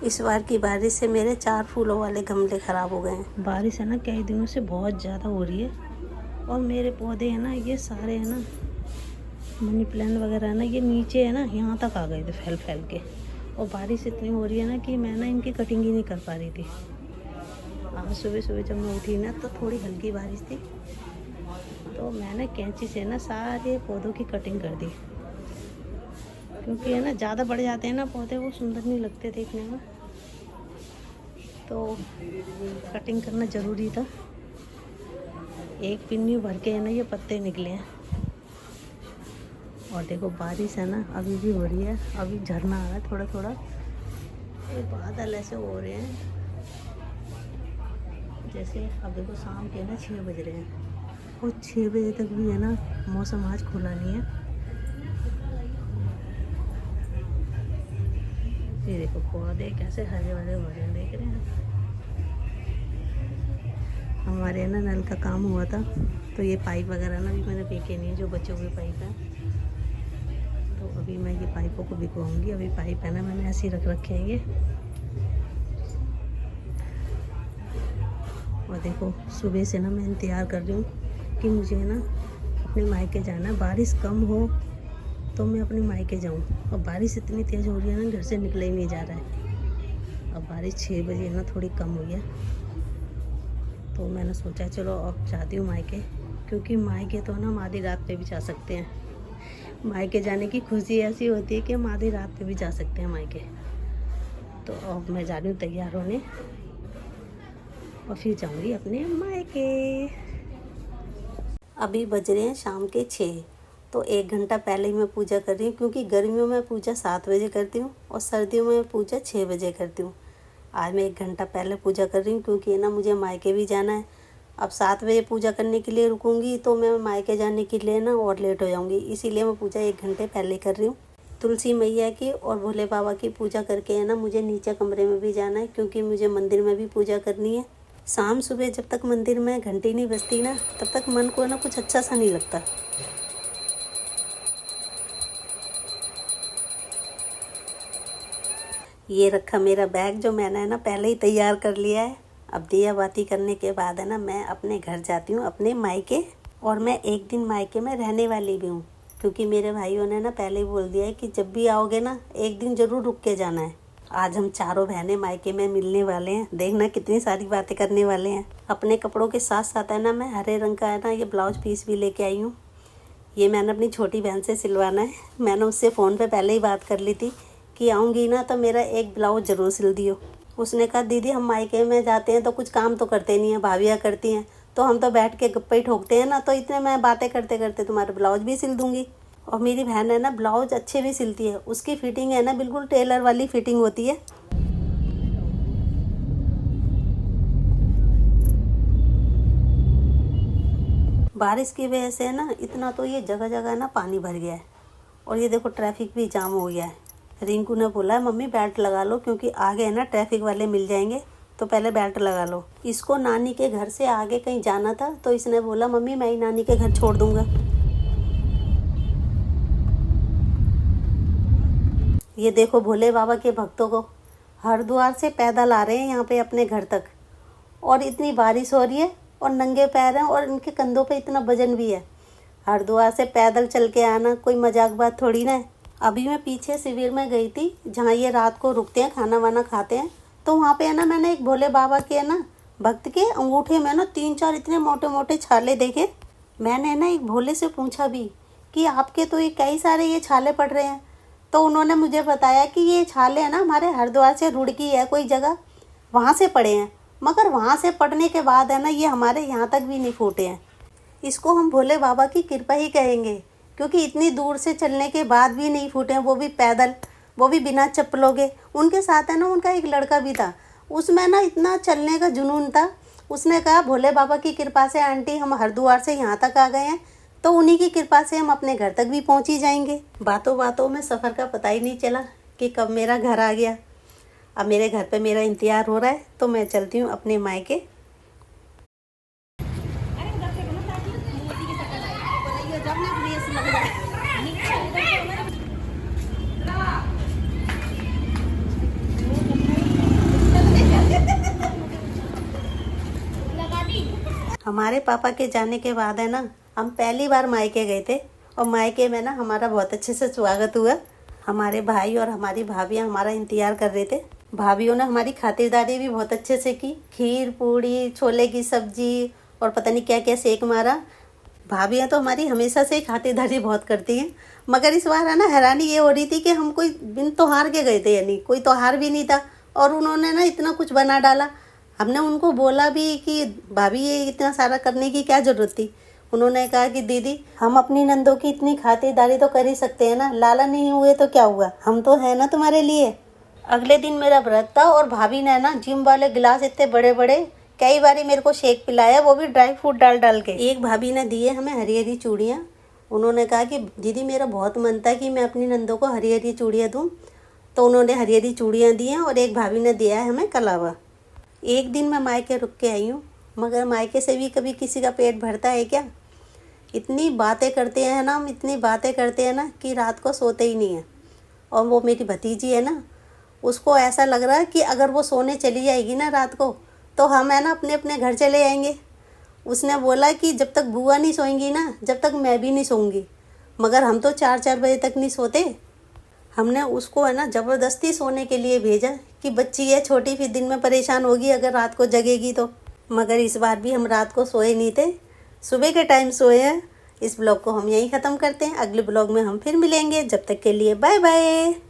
इस बार की बारिश से मेरे 4 फूलों वाले गमले ख़राब हो गए हैं। बारिश है ना कई दिनों से बहुत ज़्यादा हो रही है और मेरे पौधे हैं ना ये सारे है ना मनी प्लांट वगैरह है ना ये नीचे है ना यहाँ तक आ गए थे फैल फैल के। और बारिश इतनी हो रही है ना कि मैं ना इनकी कटिंग ही नहीं कर पा रही थी। आज सुबह सुबह जब मैं उठी ना तो थोड़ी हल्की बारिश थी तो मैंने कैंची से ना सारे पौधों की कटिंग कर दी, क्योंकि है ना ज़्यादा बढ़ जाते हैं ना पौधे, वो सुंदर नहीं लगते देखने में, तो कटिंग करना ज़रूरी था। एक पिन्नी भर के है ना ये पत्ते निकले हैं। और देखो बारिश है ना अभी भी हो रही है, अभी झरना आ रहा है थोड़ा थोड़ा, ये बादल ऐसे हो रहे हैं जैसे अब देखो शाम के ना 6 बज रहे हैं और 6 बजे तक भी है ना मौसम आज खुला नहीं है। ये देखो पौधे कैसे हरे भरे हो रहे हैं, देख रहे हैं। हमारे ना नल का काम हुआ था तो ये पाइप वगैरह ना भी मैंने फेंके नहीं है, जो बचे हुए पाइप हैं, तो अभी मैं ये पाइपों को भिगवाऊंगी। अभी पाइप है ना मैंने ऐसे ही रख रखे हैं ये। और देखो सुबह से ना मैं इंतज़ार कर रही हूँ कि मुझे ना अपने मायके जाना है, बारिश कम हो तो मैं अपने मायके जाऊँ। और बारिश इतनी तेज़ हो रही है ना घर से निकला ही नहीं जा रहा है। अब बारिश 6 बजे ना थोड़ी कम हुई है तो मैंने सोचा चलो अब जाती हूँ मायके, क्योंकि मायके तो ना हम आधी रात पे भी जा सकते हैं। मायके जाने की खुशी ऐसी होती है कि हम आधी रात पे भी जा सकते हैं मायके। तो अब मैं जा रही हूँ तैयार होने और फिर जाऊँगी अपने मायके। अभी बज रहे हैं शाम के 6, तो 1 घंटा पहले ही मैं पूजा कर रही हूँ, क्योंकि गर्मियों में पूजा 7 बजे करती हूँ और सर्दियों में पूजा 6 बजे करती हूँ। आज मैं 1 घंटा पहले पूजा कर रही हूँ क्योंकि ना मुझे मायके भी जाना है। अब 7 बजे पूजा करने के लिए रुकूंगी तो मैं मायके जाने के लिए ना और लेट हो जाऊंगी, इसीलिए मैं पूजा 1 घंटे पहले कर रही हूँ। तुलसी मैया की और भोले बाबा की पूजा करके है ना मुझे नीचे कमरे में भी जाना है, क्योंकि मुझे मंदिर में भी पूजा करनी है। शाम सुबह जब तक मंदिर में घंटी नहीं बजती ना तब तक मन को ना कुछ अच्छा सा नहीं लगता। ये रखा मेरा बैग जो मैंने ना पहले ही तैयार कर लिया है। अब दिया बाती करने के बाद है ना मैं अपने घर जाती हूँ, अपने मायके। और मैं एक दिन मायके में रहने वाली भी हूँ, क्योंकि मेरे भाइयों ने ना पहले ही बोल दिया है कि जब भी आओगे ना एक दिन ज़रूर रुक के जाना है। आज हम चारों बहनें मायके में मिलने वाले हैं, देखना कितनी सारी बातें करने वाले हैं। अपने कपड़ों के साथ साथ है ना मैं हरे रंग का है ना ये ब्लाउज पीस भी लेके आई हूँ। ये मैंने अपनी छोटी बहन से सिलवाना है। मैंने उससे फ़ोन पे पहले ही बात कर ली थी कि आऊँगी ना तो मेरा एक ब्लाउज ज़रूर सिल दियो। उसने कहा दीदी हम मायके में जाते हैं तो कुछ काम तो करते नहीं हैं, भाभियाँ करती हैं, तो हम तो बैठ के गप्पे ही ठोकते हैं ना, तो इतने मैं बातें करते करते तुम्हारा ब्लाउज भी सिल दूँगी। और मेरी बहन है ना ब्लाउज अच्छे भी सिलती है, उसकी फ़िटिंग है ना बिल्कुल टेलर वाली फ़िटिंग होती है। बारिश की वजह से ना इतना तो ये जगह जगह ना पानी भर गया है और ये देखो ट्रैफिक भी जाम हो गया है। रिंकू ने बोला है मम्मी बेल्ट लगा लो, क्योंकि आगे है ना ट्रैफिक वाले मिल जाएंगे, तो पहले बेल्ट लगा लो। इसको नानी के घर से आगे कहीं जाना था तो इसने बोला मम्मी मैं ही नानी के घर छोड़ दूंगा। ये देखो भोले बाबा के भक्तों को हरिद्वार से पैदल आ रहे हैं यहाँ पे अपने घर तक, और इतनी बारिश हो रही है और नंगे पैर हैं और इनके कंधों पे इतना वजन भी है। हरिद्वार से पैदल चल के आना कोई मजाक बात थोड़ी ना है। अभी मैं पीछे शिविर में गई थी जहाँ ये रात को रुकते हैं, खाना वाना खाते हैं, तो वहाँ पे है ना मैंने एक भोले बाबा के है ना भक्त के अंगूठे में ना 3-4 इतने मोटे मोटे छाले देखे। मैंने ना एक भोले से पूछा भी कि आपके तो ये कई सारे ये छाले पड़ रहे हैं, तो उन्होंने मुझे बताया कि ये छाले है ना हमारे हरिद्वार से रुड़की है कोई जगह, वहाँ से पड़े हैं, मगर वहाँ से पड़ने के बाद है ना ये हमारे यहाँ तक भी नहीं फूटे हैं। इसको हम भोले बाबा की कृपा ही कहेंगे, क्योंकि इतनी दूर से चलने के बाद भी नहीं फूटे हैं, वो भी पैदल, वो भी बिना चप्पलों के। उनके साथ है ना उनका एक लड़का भी था, उसमें ना इतना चलने का जुनून था। उसने कहा भोले बाबा की कृपा से आंटी हम हरिद्वार से यहाँ तक आ गए हैं, तो उन्हीं की कृपा से हम अपने घर तक भी पहुँच ही जाएंगे। बातों बातों में सफ़र का पता ही नहीं चला कि कब मेरा घर आ गया। अब मेरे घर पे मेरा इंतज़ार हो रहा है तो मैं चलती हूँ अपने मायके। हमारे पापा के जाने के बाद है ना, हम पहली बार मायके गए थे और मायके में ना हमारा बहुत अच्छे से स्वागत हुआ। हमारे भाई और हमारी भाभियाँ हमारा इंतज़ार कर रहे थे। भाभीियों ने हमारी खातिरदारी भी बहुत अच्छे से की। खीर पूड़ी, छोले की सब्जी और पता नहीं क्या क्या सेक मारा। भाभियाँ तो हमारी हमेशा से ही खातिरदारी बहुत करती हैं, मगर इस बार है ना हैरानी ये हो रही थी कि हम कोई बिन त्योहार के गए थे, यानी कोई त्योहार भी नहीं था और उन्होंने ना इतना कुछ बना डाला। हमने उनको बोला भी कि भाभी ये इतना सारा करने की क्या ज़रूरत थी। उन्होंने कहा कि दीदी हम अपनी नंदों की इतनी खातिरदारी तो कर ही सकते हैं ना, लाला नहीं हुए तो क्या हुआ, हम तो है ना तुम्हारे लिए। अगले दिन मेरा व्रत था और भाभी ने ना जिम वाले गिलास इतने बड़े बड़े कई बारी मेरे को शेक पिलाया, वो भी ड्राई फ्रूट डाल डाल के। एक भाभी ने दिए हमें हरी हरी चूड़ियाँ। उन्होंने कहा कि दीदी मेरा बहुत मन था कि मैं अपनी नंदों को हरी हरी चूड़ियाँ दूँ, तो उन्होंने हरी हरी चूड़ियाँ दी हैं। और एक भाभी ने दिया है हमें कलावा। एक दिन मैं मायके रुक के आई हूँ, मगर मायके से भी कभी किसी का पेट भरता है क्या। इतनी बातें करते हैं ना हम, इतनी बातें करते हैं ना कि रात को सोते ही नहीं हैं। और वो मेरी भतीजी है ना, उसको ऐसा लग रहा है कि अगर वो सोने चली जाएगी ना रात को, तो हम है ना अपने अपने घर चले आएंगे। उसने बोला कि जब तक बुआ नहीं सोएंगी ना, जब तक मैं भी नहीं सोऊंगी। मगर हम तो 4-4 बजे तक नहीं सोते। हमने उसको है ना ज़बरदस्ती सोने के लिए भेजा कि बच्ची है छोटी, फिर दिन में परेशान होगी अगर रात को जगेगी तो। मगर इस बार भी हम रात को सोए नहीं थे, सुबह के टाइम सोए हैं। इस ब्लॉग को हम यहीं ख़त्म करते हैं। अगले ब्लॉग में हम फिर मिलेंगे, जब तक के लिए बाय बाय।